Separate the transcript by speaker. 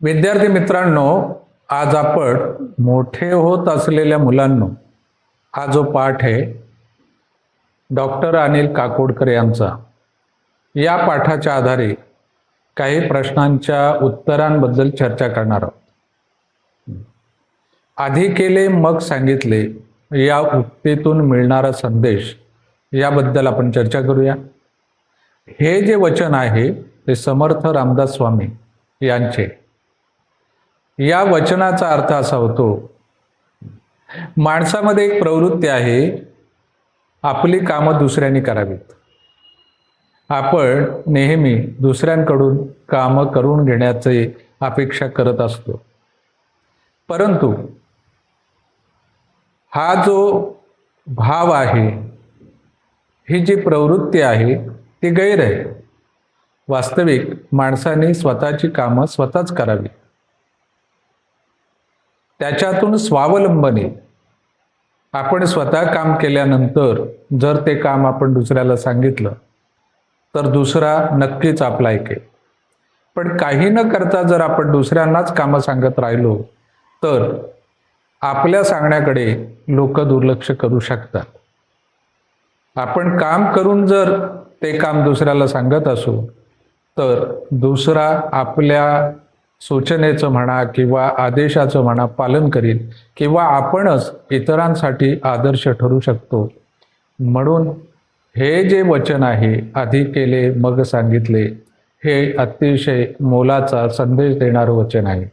Speaker 1: विद्यार्थी मित्रांनो, आज आपण मोठे होत असलेल्या मुलांनो हा जो पाठ आहे डॉक्टर अनिल काकोडकर यांचा, या पाठाच्या आधारे काही प्रश्नांच्या उत्तरांबद्दल चर्चा करणार आहोत. आधी केले मग सांगितले या उक्तीतून मिळणारा संदेश याबद्दल आपण चर्चा करूया. हे जे वचन आहे ते समर्थ रामदास स्वामी यांचे. या वचनाचा अर्थ असा होतो, माणसामध्ये एक प्रवृत्ती आहे, आपली कामं दुसऱ्यांनी करावीत. आपण नेहमी दुसऱ्यांकडून कामं करून घेण्याची अपेक्षा करत असतो. परंतु हा जो भाव आहे, ही जी प्रवृत्ती आहे ती गैर आहे. वास्तविक माणसाने स्वतःची कामं स्वतःच करावी. त्याच्यातून स्वावलंबने आपण स्वतः काम केल्यानंतर जर ते काम आपण दुसऱ्याला सांगितलं तर दुसरा नक्कीच आपला ऐकेल. पण काही न करता जर आपण दुसऱ्यांनाच कामं सांगत राहिलो तर आपल्या सांगण्याकडे लोक दुर्लक्ष करू शकतात. आपण काम करून जर ते काम दुसऱ्याला सांगत असू तर दुसरा आपल्या सूचनेचं म्हणा किंवा आदेशाचं म्हणा पालन करील किंवा आपणच इतरांसाठी आदर्श ठरू शकतो. म्हणून हे जे वचन आहे, आधी केले मग सांगितले, हे अतिशय मोलाचा संदेश देणारं वचन आहे.